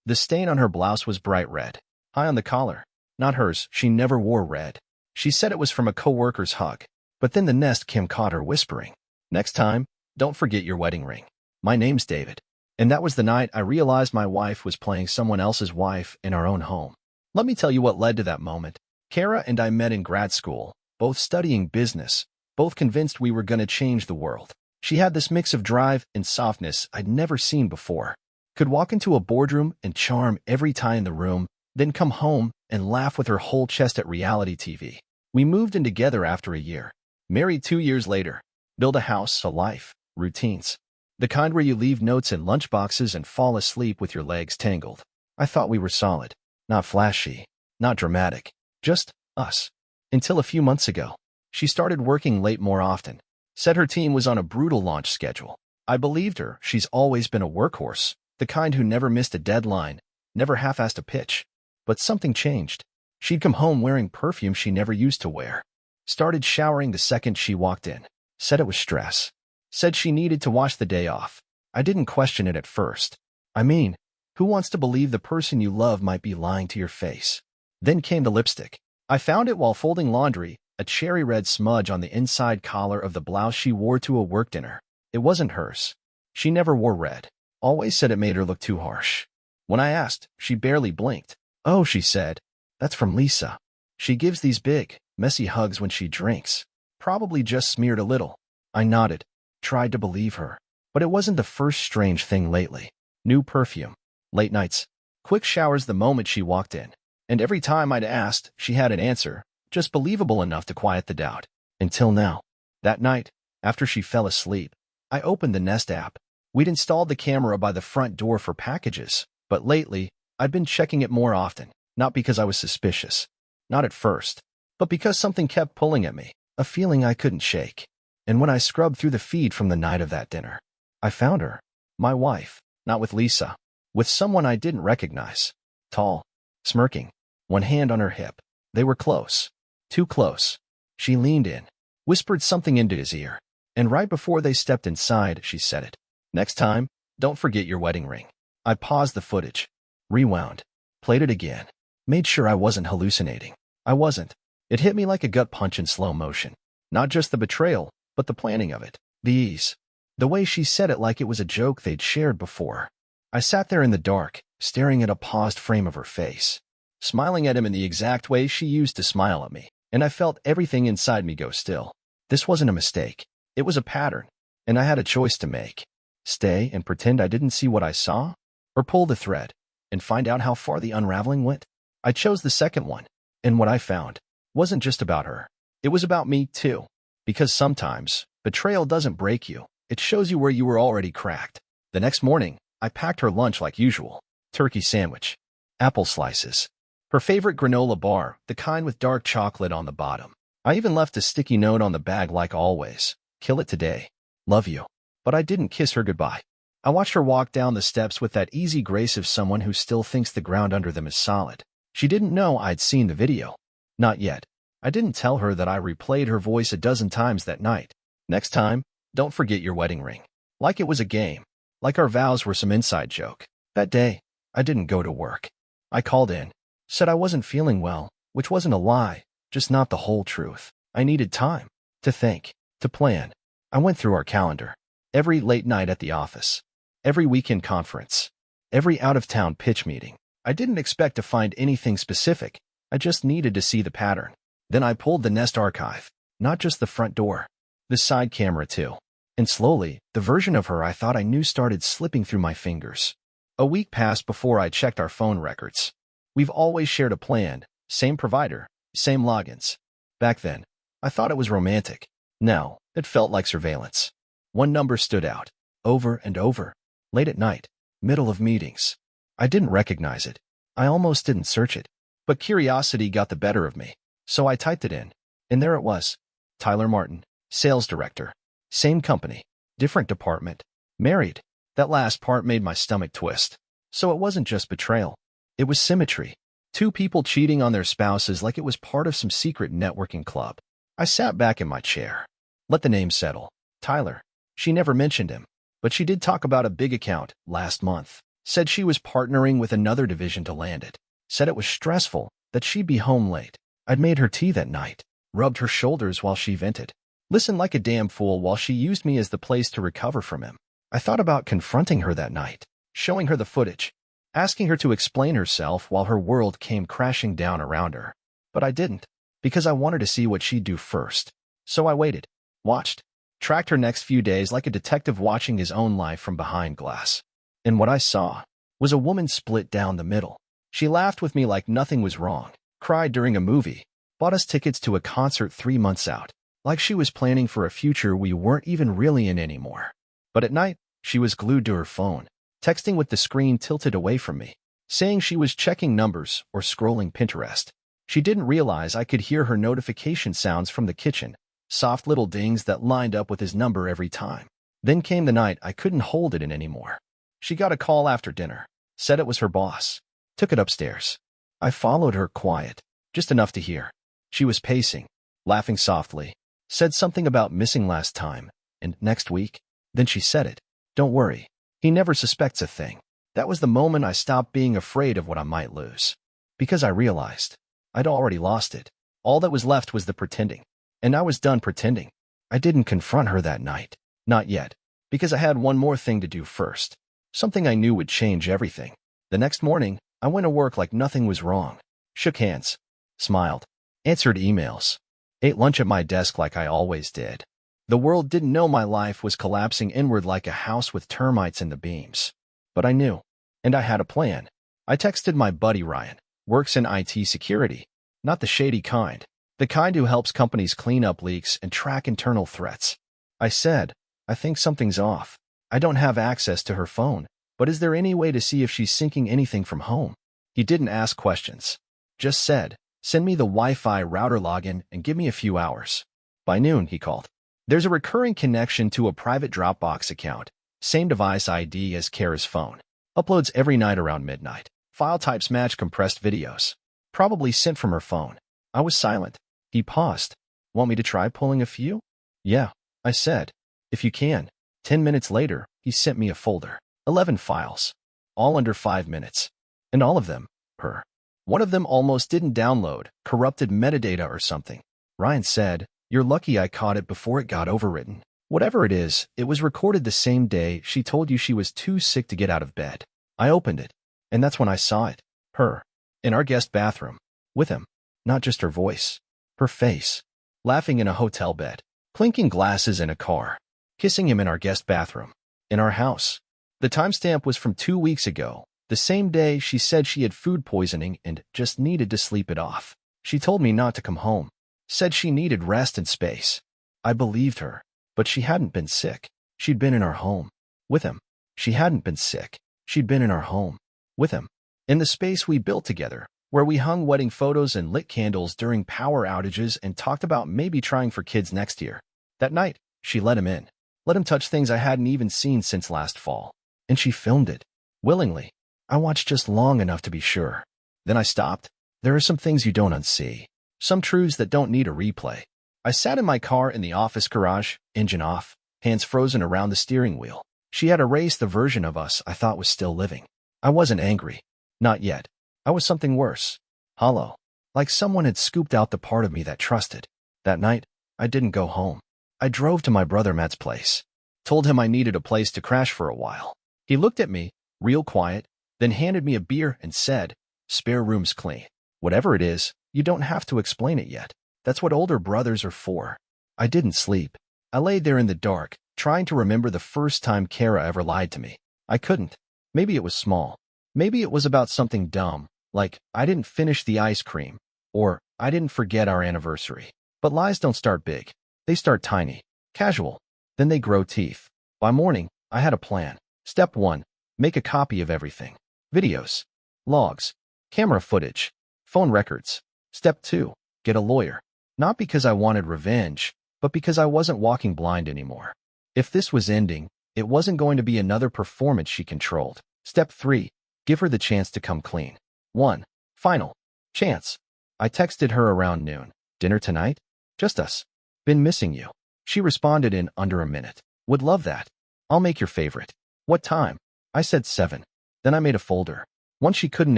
The stain on her blouse was bright red, high on the collar. Not hers, she never wore red. She said it was from a co-worker's hug. But then the nest Kim caught her whispering, "Next time, don't forget your wedding ring. My name's David." And that was the night I realized my wife was playing someone else's wife in our own home. Let me tell you what led to that moment. Kara and I met in grad school, both studying business, both convinced we were going to change the world. She had this mix of drive and softness I'd never seen before. Could walk into a boardroom and charm every tie in the room, then come home and laugh with her whole chest at reality TV. We moved in together after a year. Married 2 years later. Build a house, a life, routines. The kind where you leave notes in lunchboxes and fall asleep with your legs tangled. I thought we were solid. Not flashy. Not dramatic. Just us. Until a few months ago. She started working late more often. Said her team was on a brutal launch schedule. I believed her. She's always been a workhorse. The kind who never missed a deadline. Never half-assed a pitch. But something changed. She'd come home wearing perfume she never used to wear. Started showering the second she walked in. Said it was stress. Said she needed to wash the day off. I didn't question it at first. I mean, who wants to believe the person you love might be lying to your face? Then came the lipstick. I found it while folding laundry, a cherry red smudge on the inside collar of the blouse she wore to a work dinner. It wasn't hers. She never wore red. Always said it made her look too harsh. When I asked, she barely blinked. "Oh," she said, "that's from Lisa. She gives these big, messy hugs when she drinks. Probably just smeared a little." I nodded, tried to believe her. But it wasn't the first strange thing lately. New perfume. Late nights. Quick showers the moment she walked in. And every time I'd asked, she had an answer, just believable enough to quiet the doubt. Until now. That night, after she fell asleep, I opened the Nest app. We'd installed the camera by the front door for packages, but lately, I'd been checking it more often, not because I was suspicious. Not at first, but because something kept pulling at me, a feeling I couldn't shake. And when I scrubbed through the feed from the night of that dinner, I found her. My wife, not with Lisa, with someone I didn't recognize. Tall, smirking, one hand on her hip. They were close. Too close. She leaned in, whispered something into his ear, and right before they stepped inside, she said it. "Next time, don't forget your wedding ring." I paused the footage, rewound, played it again, made sure I wasn't hallucinating. I wasn't. It hit me like a gut punch in slow motion. Not just the betrayal, but the planning of it. The ease. The way she said it like it was a joke they'd shared before. I sat there in the dark, staring at a paused frame of her face, smiling at him in the exact way she used to smile at me, and I felt everything inside me go still. This wasn't a mistake. It was a pattern, and I had a choice to make. Stay and pretend I didn't see what I saw, or pull the thread and find out how far the unraveling went. I chose the second one, and what I found wasn't just about her. It was about me, too. Because sometimes, betrayal doesn't break you. It shows you where you were already cracked. The next morning, I packed her lunch like usual. Turkey sandwich. Apple slices. Her favorite granola bar, the kind with dark chocolate on the bottom. I even left a sticky note on the bag like always. "Kill it today. Love you." But I didn't kiss her goodbye. I watched her walk down the steps with that easy grace of someone who still thinks the ground under them is solid. She didn't know I'd seen the video. Not yet. I didn't tell her that I replayed her voice a dozen times that night. "Next time, don't forget your wedding ring." Like it was a game. Like our vows were some inside joke. That day, I didn't go to work. I called in. Said I wasn't feeling well, which wasn't a lie, just not the whole truth. I needed time. To think. To plan. I went through our calendar. Every late night at the office. Every weekend conference. Every out-of-town pitch meeting. I didn't expect to find anything specific. I just needed to see the pattern. Then I pulled the Nest archive. Not just the front door. The side camera, too. And slowly, the version of her I thought I knew started slipping through my fingers. A week passed before I checked our phone records. We've always shared a plan. Same provider. Same logins. Back then, I thought it was romantic. Now, it felt like surveillance. One number stood out. Over and over. Late at night. Middle of meetings. I didn't recognize it. I almost didn't search it. But curiosity got the better of me. So I typed it in. And there it was. Tyler Martin, sales director. Same company. Different department. Married. That last part made my stomach twist. So it wasn't just betrayal. It was symmetry. Two people cheating on their spouses like it was part of some secret networking club. I sat back in my chair. Let the name settle. Tyler. She never mentioned him. But she did talk about a big account last month. Said she was partnering with another division to land it. Said it was stressful, that she'd be home late. I'd made her tea that night, rubbed her shoulders while she vented, listened like a damn fool while she used me as the place to recover from him. I thought about confronting her that night, showing her the footage, asking her to explain herself while her world came crashing down around her. But I didn't, because I wanted to see what she'd do first. So I waited, watched, tracked her next few days like a detective watching his own life from behind glass. And what I saw was a woman split down the middle. She laughed with me like nothing was wrong, cried during a movie, bought us tickets to a concert 3 months out, like she was planning for a future we weren't even really in anymore. But at night, she was glued to her phone, texting with the screen tilted away from me, saying she was checking numbers or scrolling Pinterest. She didn't realize I could hear her notification sounds from the kitchen, soft little dings that lined up with his number every time. Then came the night I couldn't hold it in anymore. She got a call after dinner, said it was her boss, took it upstairs. I followed her quiet, just enough to hear. She was pacing, laughing softly, said something about missing last time, and next week. Then she said it. Don't worry. He never suspects a thing. That was the moment I stopped being afraid of what I might lose. Because I realized I'd already lost it. All that was left was the pretending. And I was done pretending. I didn't confront her that night. Not yet. Because I had one more thing to do first. Something I knew would change everything. The next morning, I went to work like nothing was wrong. Shook hands. Smiled. Answered emails. Ate lunch at my desk like I always did. The world didn't know my life was collapsing inward like a house with termites in the beams. But I knew. And I had a plan. I texted my buddy Ryan, works in IT security. Not the shady kind. The kind who helps companies clean up leaks and track internal threats. I said, I think something's off. I don't have access to her phone, but is there any way to see if she's syncing anything from home? He didn't ask questions. Just said, send me the Wi-Fi router login and give me a few hours. By noon, he called. There's a recurring connection to a private Dropbox account, same device ID as Kara's phone. Uploads every night around midnight. File types match compressed videos. Probably sent from her phone. I was silent. He paused. Want me to try pulling a few? Yeah, I said. If you can. 10 minutes later, he sent me a folder. 11 files. All under 5 minutes. And all of them, her. One of them almost didn't download, corrupted metadata or something. Ryan said, you're lucky I caught it before it got overwritten. Whatever it is, it was recorded the same day she told you she was too sick to get out of bed. I opened it, and that's when I saw it. Her. In our guest bathroom. With him. Not just her voice. Her face. Laughing in a hotel bed. Clinking glasses in a car. Kissing him in our guest bathroom. In our house. The timestamp was from 2 weeks ago. The same day she said she had food poisoning and just needed to sleep it off. She told me not to come home. Said she needed rest and space. I believed her. But she hadn't been sick. She'd been in our home. With him. She hadn't been sick. She'd been in our home. With him. In the space we built together, where we hung wedding photos and lit candles during power outages and talked about maybe trying for kids next year. That night, she let him in. Let him touch things I hadn't even seen since last fall. And she filmed it. Willingly. I watched just long enough to be sure. Then I stopped. There are some things you don't unsee. Some truths that don't need a replay. I sat in my car in the office garage, engine off, hands frozen around the steering wheel. She had erased the version of us I thought was still living. I wasn't angry. Not yet. I was something worse. Hollow. Like someone had scooped out the part of me that trusted. That night, I didn't go home. I drove to my brother Matt's place. Told him I needed a place to crash for a while. He looked at me, real quiet, then handed me a beer and said, spare room's clean. Whatever it is, you don't have to explain it yet. That's what older brothers are for. I didn't sleep. I laid there in the dark, trying to remember the first time Kara ever lied to me. I couldn't. Maybe it was small. Maybe it was about something dumb, like I didn't finish the ice cream, or I didn't forget our anniversary. But lies don't start big. They start tiny, casual. Then they grow teeth. By morning, I had a plan. Step 1. Make a copy of everything. Videos, logs, camera footage, phone records. Step 2. Get a lawyer. Not because I wanted revenge, but because I wasn't walking blind anymore. If this was ending, it wasn't going to be another performance she controlled. Step 3. Give her the chance to come clean. 1. Final. Chance. I texted her around noon. Dinner tonight? Just us. Been missing you. She responded in under a minute. Would love that. I'll make your favorite. What time? I said 7. Then I made a folder. One she couldn't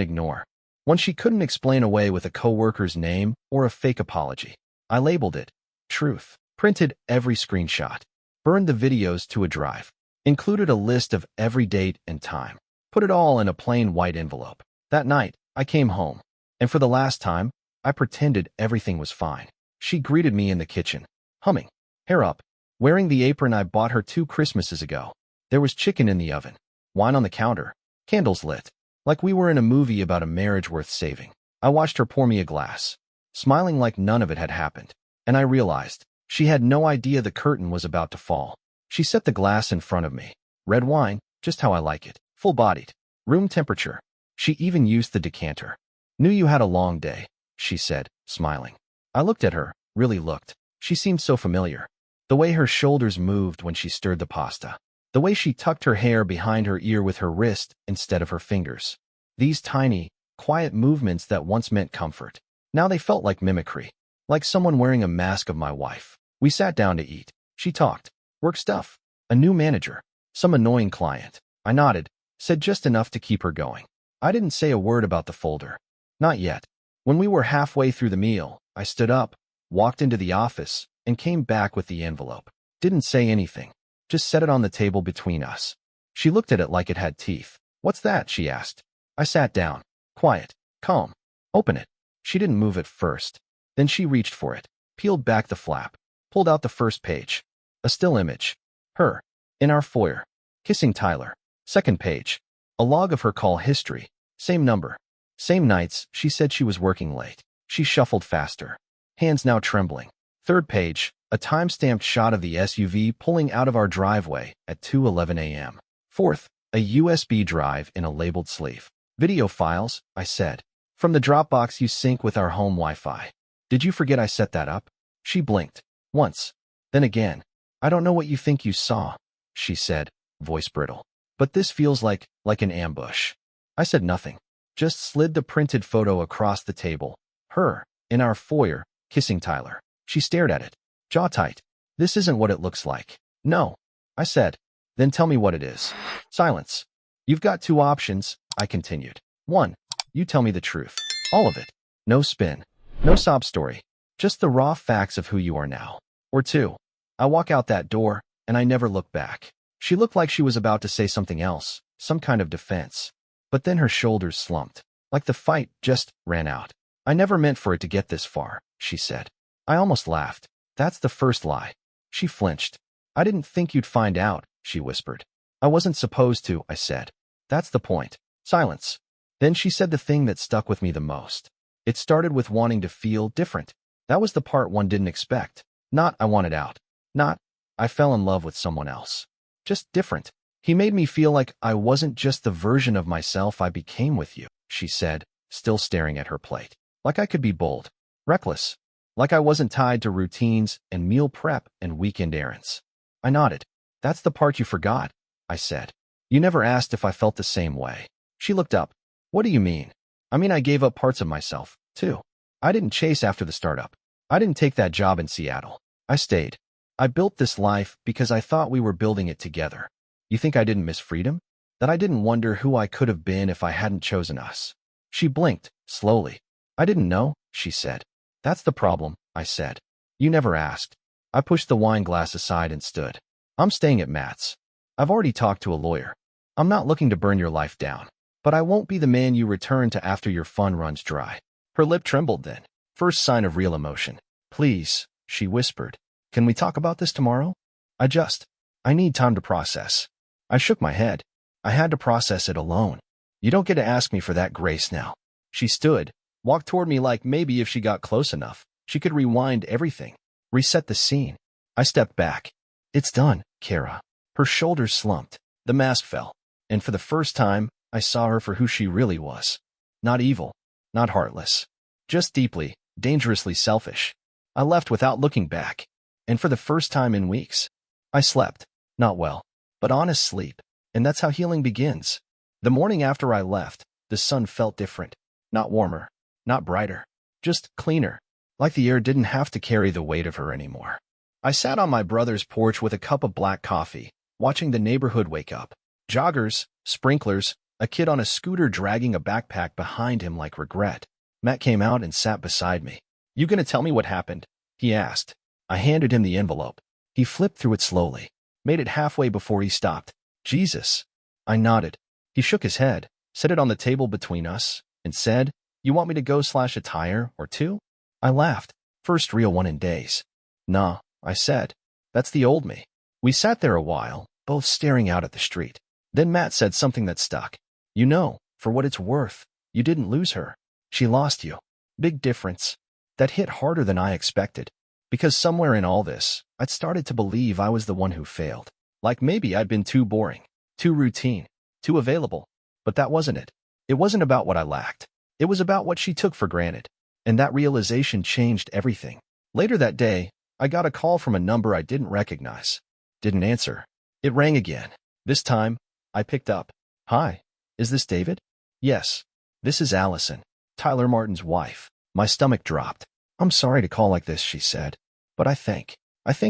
ignore. One she couldn't explain away with a coworker's name or a fake apology. I labeled it Truth. Printed every screenshot. Burned the videos to a drive. Included a list of every date and time. Put it all in a plain white envelope. That night, I came home. And for the last time, I pretended everything was fine. She greeted me in the kitchen, humming, hair up, wearing the apron I bought her 2 Christmases ago. There was chicken in the oven, wine on the counter, candles lit, like we were in a movie about a marriage worth saving. I watched her pour me a glass, smiling like none of it had happened, and I realized she had no idea the curtain was about to fall. She set the glass in front of me. Red wine, just how I like it, full-bodied, room temperature. She even used the decanter. Knew you had a long day, she said, smiling. I looked at her, really looked. She seemed so familiar. The way her shoulders moved when she stirred the pasta. The way she tucked her hair behind her ear with her wrist instead of her fingers. These tiny, quiet movements that once meant comfort. Now they felt like mimicry. Like someone wearing a mask of my wife. We sat down to eat. She talked. Work stuff. A new manager. Some annoying client. I nodded. Said just enough to keep her going. I didn't say a word about the folder. Not yet. When we were halfway through the meal, I stood up, walked into the office, and came back with the envelope. Didn't say anything. Just set it on the table between us. She looked at it like it had teeth. What's that? She asked. I sat down. Quiet. Calm. Open it. She didn't move at first. Then she reached for it, peeled back the flap, pulled out the first page. A still image. Her. In our foyer. Kissing Tyler. Second page. A log of her call history. Same number. Same nights she said she was working late. She shuffled faster. Hands now trembling. Third page. A time-stamped shot of the SUV pulling out of our driveway at 2:11 a.m. Fourth. A USB drive in a labeled sleeve. Video files, I said. From the Dropbox you sync with our home Wi-Fi. Did you forget I set that up? She blinked. Once. Then again. I don't know what you think you saw, she said, voice brittle. But this feels like an ambush. I said nothing. Just slid the printed photo across the table. Her. In our foyer. Kissing Tyler. She stared at it. Jaw tight. This isn't what it looks like. No. I said. Then tell me what it is. Silence. You've got 2 options, I continued. 1. You tell me the truth. All of it. No spin. No sob story. Just the raw facts of who you are now. Or 2. I walk out that door, and I never look back. She looked like she was about to say something else, some kind of defense. But then her shoulders slumped. Like the fight just ran out. I never meant for it to get this far, she said. I almost laughed. That's the first lie. She flinched. I didn't think you'd find out, she whispered. I wasn't supposed to, I said. That's the point. Silence. Then she said the thing that stuck with me the most. It started with wanting to feel different. That was the part one didn't expect. Not I wanted out. Not I fell in love with someone else. Just different. He made me feel like I wasn't just the version of myself I became with you, she said, still staring at her plate. Like I could be bold. Reckless. Like I wasn't tied to routines and meal prep and weekend errands. I nodded. That's the part you forgot, I said. You never asked if I felt the same way. She looked up. What do you mean? I mean I gave up parts of myself, too. I didn't chase after the startup. I didn't take that job in Seattle. I stayed. I built this life because I thought we were building it together. You think I didn't miss freedom? That I didn't wonder who I could have been if I hadn't chosen us? She blinked, slowly. I didn't know, she said. That's the problem, I said. You never asked. I pushed the wine glass aside and stood. I'm staying at Matt's. I've already talked to a lawyer. I'm not looking to burn your life down. But I won't be the man you return to after your fun runs dry. Her lip trembled then. First sign of real emotion. Please, she whispered. Can we talk about this tomorrow? I need time to process. I shook my head. I had to process it alone. You don't get to ask me for that grace now. She stood, walked toward me like maybe if she got close enough, she could rewind everything, reset the scene. I stepped back. It's done, Kara. Her shoulders slumped. The mask fell. And for the first time, I saw her for who she really was. Not evil, not heartless. Just deeply, dangerously selfish. I left without looking back. And for the first time in weeks, I slept. Not well, but honest sleep. And that's how healing begins. The morning after I left, the sun felt different. Not warmer, not brighter, just cleaner. Like the air didn't have to carry the weight of her anymore. I sat on my brother's porch with a cup of black coffee, watching the neighborhood wake up. Joggers, sprinklers, A kid on a scooter dragging a backpack behind him like regret. Matt came out and sat beside me. "You gonna tell me what happened?" he asked. I handed him the envelope. He flipped through it slowly, made it halfway before he stopped. "Jesus." I nodded. He shook his head, set it on the table between us, and said, "You want me to go slash a tire or two?" I laughed. First real one in days. "Nah," I said. "That's the old me." We sat there a while, both staring out at the street. Then Matt said something that stuck. "You know, for what it's worth, you didn't lose her. She lost you. Big difference." That hit harder than I expected. Because somewhere in all this, I'd started to believe I was the one who failed. Like maybe I'd been too boring, too routine, too available. But that wasn't it. It wasn't about what I lacked. It was about what she took for granted. And that realization changed everything. Later that day, I got a call from a number I didn't recognize. Didn't answer. It rang again. This time, I picked up. "Hi, is this David?" "Yes. This is Allison, Tyler Martin's wife." My stomach dropped. "I'm sorry to call like this," she said. "But I think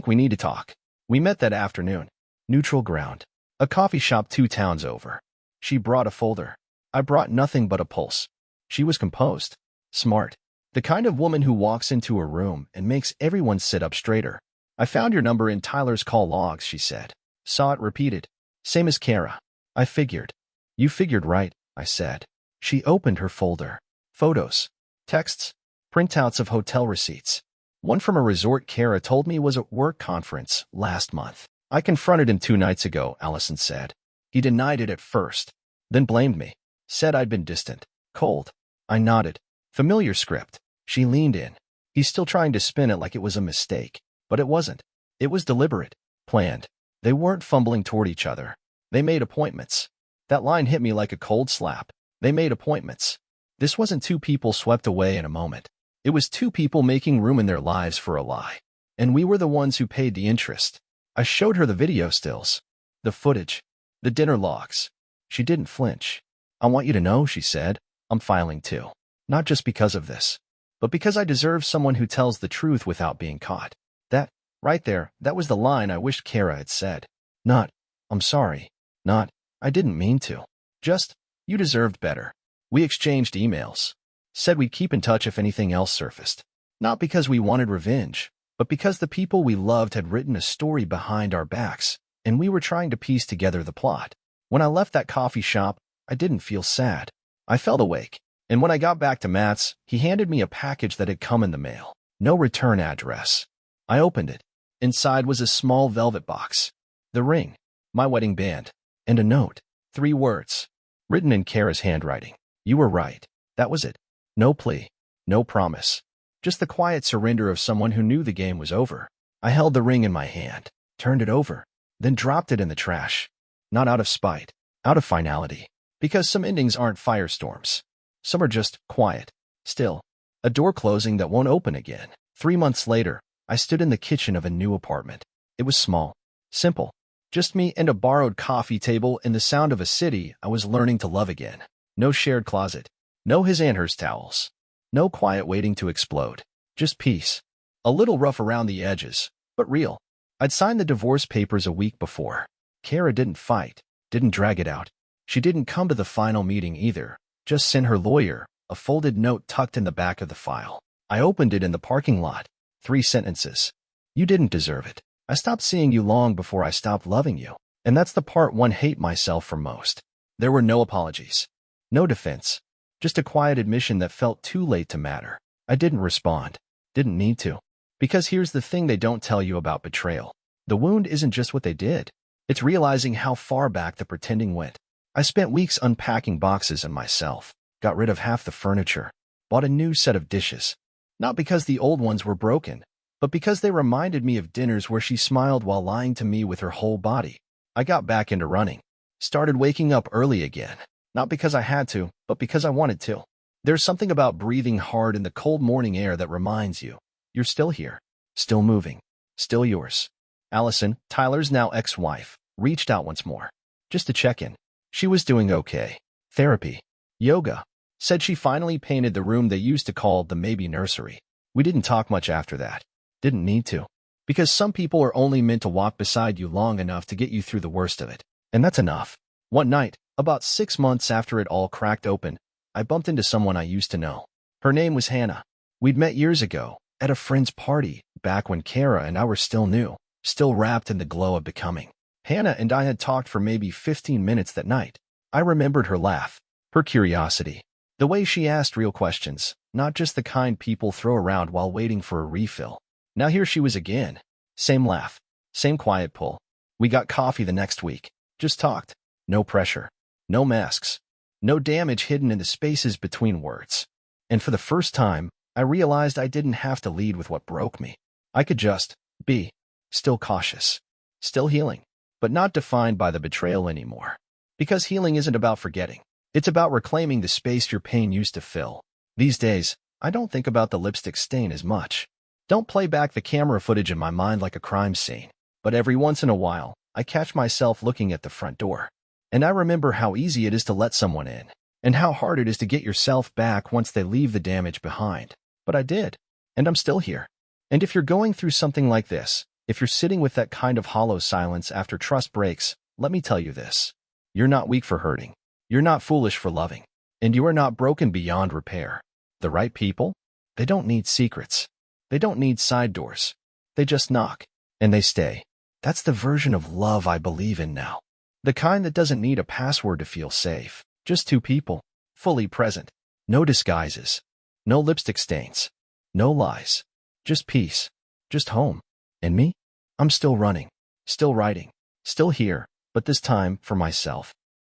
we need to talk." We met that afternoon. Neutral ground. A coffee shop 2 towns over. She brought a folder. I brought nothing but a pulse. She was composed. Smart. The kind of woman who walks into a room and makes everyone sit up straighter. "I found your number in Tyler's call logs," she said. Saw it repeated. "Same as Kara." I figured. "You figured right," I said. She opened her folder. Photos. Texts. Printouts of hotel receipts. One from a resort Kara told me was at work conference last month. "I confronted him 2 nights ago," Allison said. "He denied it at first, then blamed me. Said I'd been distant, cold." I nodded. Familiar script. She leaned in. "He's still trying to spin it like it was a mistake. But it wasn't. It was deliberate. Planned. They weren't fumbling toward each other. They made appointments." That line hit me like a cold slap. They made appointments. This wasn't 2 people swept away in a moment. It was 2 people making room in their lives for a lie. And we were the ones who paid the interest. I showed her the video stills. The footage. The dinner logs. She didn't flinch. "I want you to know," she said, "I'm filing too. Not just because of this, but because I deserve someone who tells the truth without being caught." That, right there, that was the line I wished Kara had said. Not, "I'm sorry." Not, "I didn't mean to." Just, "You deserved better." We exchanged emails. Said we'd keep in touch if anything else surfaced. Not because we wanted revenge, but because the people we loved had written a story behind our backs, and we were trying to piece together the plot. When I left that coffee shop, I didn't feel sad. I felt awake. And when I got back to Matt's, he handed me a package that had come in the mail. No return address. I opened it. Inside was a small velvet box. The ring, my wedding band, and a note. 3 words. Written in Kara's handwriting. "You were right." That was it. No plea. No promise. Just the quiet surrender of someone who knew the game was over. I held the ring in my hand, turned it over, then dropped it in the trash. Not out of spite. Out of finality. Because some endings aren't firestorms. Some are just quiet. Still. A door closing that won't open again. 3 months later, I stood in the kitchen of a new apartment. It was small. Simple. Just me and a borrowed coffee table and the sound of a city I was learning to love again. No shared closet. No his and hers towels. No quiet waiting to explode. Just peace. A little rough around the edges, but real. I'd signed the divorce papers a week before. Kara didn't fight, didn't drag it out. She didn't come to the final meeting either. Just sent her lawyer a folded note tucked in the back of the file. I opened it in the parking lot. 3 sentences. "You didn't deserve it. I stopped seeing you long before I stopped loving you." And that's the part one hate myself for most. There were no apologies. No defense. Just a quiet admission that felt too late to matter. I didn't respond. Didn't need to. Because here's the thing they don't tell you about betrayal. The wound isn't just what they did. It's realizing how far back the pretending went. I spent weeks unpacking boxes and myself. Got rid of half the furniture. Bought a new set of dishes. Not because the old ones were broken, but because they reminded me of dinners where she smiled while lying to me with her whole body. I got back into running. Started waking up early again. Not because I had to, but because I wanted to. There's something about breathing hard in the cold morning air that reminds you, you're still here, still moving, still yours. Allison, Tyler's now ex-wife, reached out once more. Just to check in. She was doing okay. Therapy. Yoga. Said she finally painted the room they used to call the maybe nursery. We didn't talk much after that. Didn't need to. Because some people are only meant to walk beside you long enough to get you through the worst of it. And that's enough. One night, About 6 months after it all cracked open, I bumped into someone I used to know. Her name was Hannah. We'd met years ago, at a friend's party, back when Kara and I were still new, still wrapped in the glow of becoming. Hannah and I had talked for maybe 15 minutes that night. I remembered her laugh, her curiosity, the way she asked real questions, not just the kind people throw around while waiting for a refill. Now here she was again. Same laugh, same quiet pull. We got coffee the next week. Just talked. No pressure. No masks. No damage hidden in the spaces between words. And for the first time, I realized I didn't have to lead with what broke me. I could just be. Still cautious. Still healing. But not defined by the betrayal anymore. Because healing isn't about forgetting. It's about reclaiming the space your pain used to fill. These days, I don't think about the lipstick stain as much. Don't play back the camera footage in my mind like a crime scene. But every once in a while, I catch myself looking at the front door. And I remember how easy it is to let someone in, and how hard it is to get yourself back once they leave the damage behind. But I did, and I'm still here. And if you're going through something like this, if you're sitting with that kind of hollow silence after trust breaks, let me tell you this. You're not weak for hurting. You're not foolish for loving. And you are not broken beyond repair. The right people? They don't need secrets. They don't need side doors. They just knock, and they stay. That's the version of love I believe in now. The kind that doesn't need a password to feel safe. Just two people, fully present. No disguises. No lipstick stains. No lies. Just peace. Just home. And me? I'm still running. Still writing. Still here, but this time for myself.